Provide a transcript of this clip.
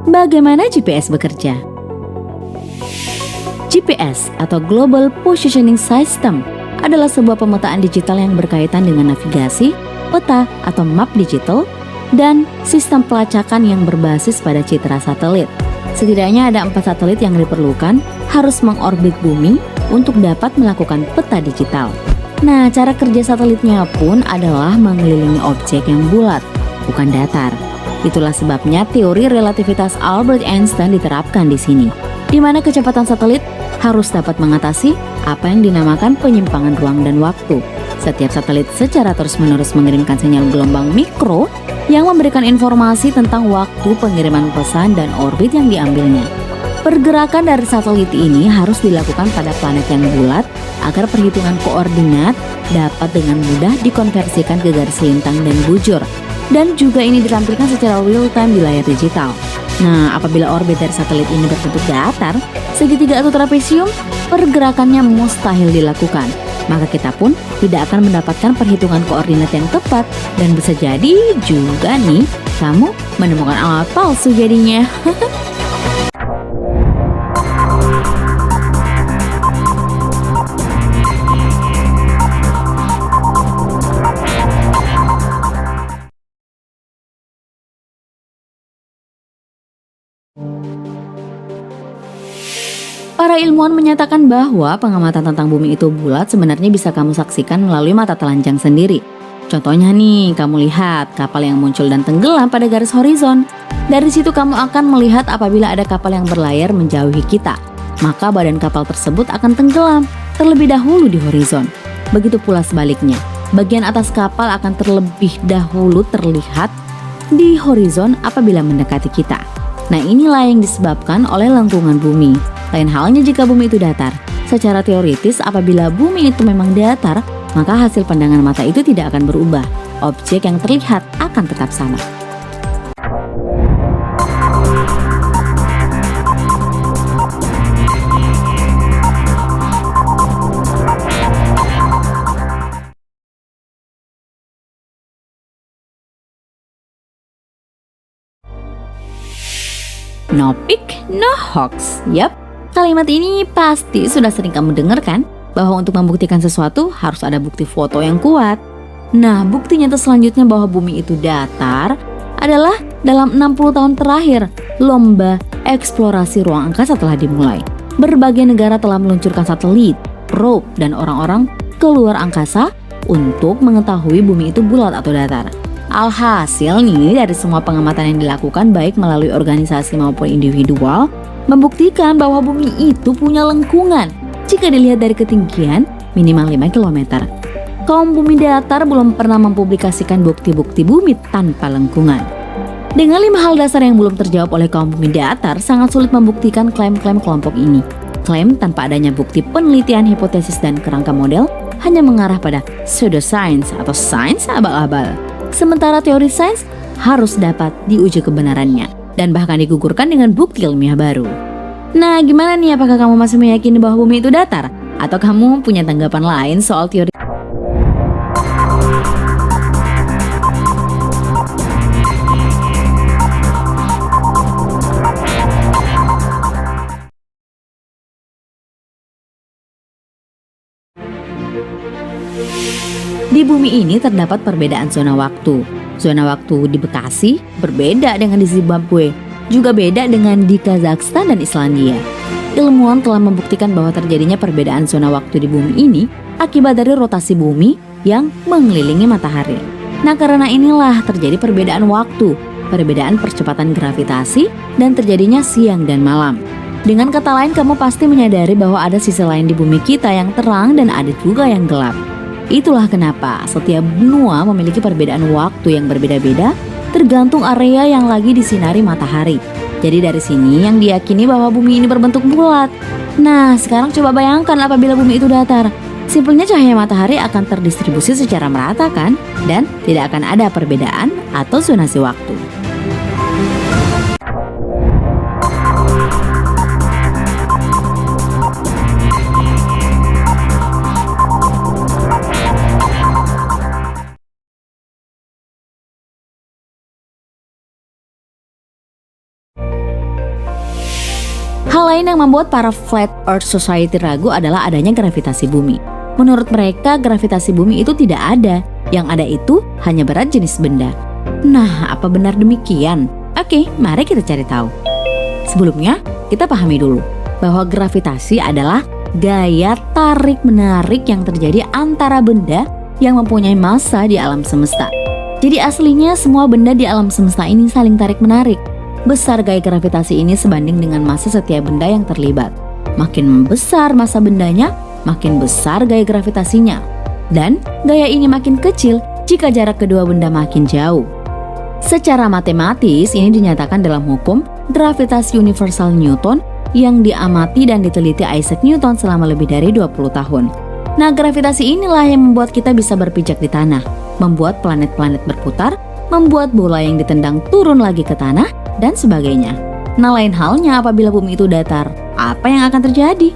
Bagaimana GPS bekerja? GPS atau Global Positioning System adalah sebuah pemetaan digital yang berkaitan dengan navigasi, peta atau map digital, dan sistem pelacakan yang berbasis pada citra satelit. Setidaknya ada 4 satelit yang diperlukan harus mengorbit bumi untuk dapat melakukan peta digital. Nah, cara kerja satelitnya pun adalah mengelilingi objek yang bulat, bukan datar. Itulah sebabnya teori relativitas Albert Einstein diterapkan di sini, di mana kecepatan satelit harus dapat mengatasi apa yang dinamakan penyimpangan ruang dan waktu. Setiap satelit secara terus-menerus mengirimkan sinyal gelombang mikro yang memberikan informasi tentang waktu pengiriman pesan dan orbit yang diambilnya. Pergerakan dari satelit ini harus dilakukan pada planet yang bulat agar perhitungan koordinat dapat dengan mudah dikonversikan ke garis lintang dan bujur. Dan juga ini ditampilkan secara real time di layar digital. Nah, apabila orbit dari satelit ini berbentuk datar, segitiga atau trapesium, pergerakannya mustahil dilakukan. Maka kita pun tidak akan mendapatkan perhitungan koordinat yang tepat. Dan bisa jadi juga nih, kamu menemukan alat palsu jadinya. Para ilmuwan menyatakan bahwa pengamatan tentang bumi itu bulat sebenarnya bisa kamu saksikan melalui mata telanjang sendiri. Contohnya nih, kamu lihat kapal yang muncul dan tenggelam pada garis horizon. Dari situ kamu akan melihat apabila ada kapal yang berlayar menjauhi kita, maka badan kapal tersebut akan tenggelam terlebih dahulu di horizon. Begitu pula sebaliknya, bagian atas kapal akan terlebih dahulu terlihat di horizon apabila mendekati kita. Nah, inilah yang disebabkan oleh lengkungan bumi. Lain halnya jika bumi itu datar. Secara teoritis, apabila bumi itu memang datar, maka hasil pandangan mata itu tidak akan berubah. Objek yang terlihat akan tetap sama. No peek, no hoax. Yap, kalimat ini pasti sudah sering kamu dengar kan? Bahwa untuk membuktikan sesuatu harus ada bukti foto yang kuat. Nah, bukti nyata selanjutnya bahwa bumi itu datar adalah dalam 60 tahun terakhir, lomba eksplorasi ruang angkasa telah dimulai. Berbagai negara telah meluncurkan satelit, probe, dan orang-orang keluar angkasa untuk mengetahui bumi itu bulat atau datar. Alhasil nih, dari semua pengamatan yang dilakukan baik melalui organisasi maupun individual, membuktikan bahwa bumi itu punya lengkungan jika dilihat dari ketinggian minimal 5 km. Kaum bumi datar belum pernah mempublikasikan bukti-bukti bumi tanpa lengkungan. Dengan 5 hal dasar yang belum terjawab oleh kaum bumi datar, sangat sulit membuktikan klaim-klaim kelompok ini. Klaim tanpa adanya bukti penelitian, hipotesis, dan kerangka model hanya mengarah pada pseudoscience atau sains abal-abal. Sementara teori sains harus dapat diuji kebenarannya dan bahkan digugurkan dengan bukti ilmiah baru. Nah, gimana nih, apakah kamu masih meyakini bahwa bumi itu datar? Atau kamu punya tanggapan lain soal teori? Di bumi ini terdapat perbedaan zona waktu. Zona waktu di Bekasi berbeda dengan di Zimbabwe, juga beda dengan di Kazakhstan dan Islandia. Ilmuwan telah membuktikan bahwa terjadinya perbedaan zona waktu di bumi ini akibat dari rotasi bumi yang mengelilingi matahari. Nah, karena inilah terjadi perbedaan waktu, perbedaan percepatan gravitasi, dan terjadinya siang dan malam. Dengan kata lain, kamu pasti menyadari bahwa ada sisi lain di bumi kita yang terang dan ada juga yang gelap. Itulah kenapa setiap benua memiliki perbedaan waktu yang berbeda-beda tergantung area yang lagi disinari matahari. Jadi dari sini yang diyakini bahwa bumi ini berbentuk bulat. Nah, sekarang coba bayangkan apabila bumi itu datar. Simpelnya cahaya matahari akan terdistribusi secara merata kan? Dan tidak akan ada perbedaan atau zonasi waktu. Hal lain yang membuat para Flat Earth Society ragu adalah adanya gravitasi bumi. Menurut mereka, gravitasi bumi itu tidak ada. Yang ada itu hanya berat jenis benda. Nah, apa benar demikian? Oke, mari kita cari tahu. Sebelumnya, kita pahami dulu bahwa gravitasi adalah gaya tarik-menarik yang terjadi antara benda yang mempunyai massa di alam semesta. Jadi aslinya semua benda di alam semesta ini saling tarik-menarik. Besar gaya gravitasi ini sebanding dengan massa setiap benda yang terlibat. Makin besar massa bendanya, makin besar gaya gravitasinya. Dan gaya ini makin kecil jika jarak kedua benda makin jauh. Secara matematis ini dinyatakan dalam hukum gravitasi universal Newton yang diamati dan diteliti Isaac Newton selama lebih dari 20 tahun. Nah, gravitasi inilah yang membuat kita bisa berpijak di tanah, membuat planet-planet berputar, membuat bola yang ditendang turun lagi ke tanah, dan sebagainya. Nah, lain halnya apabila bumi itu datar, apa yang akan terjadi?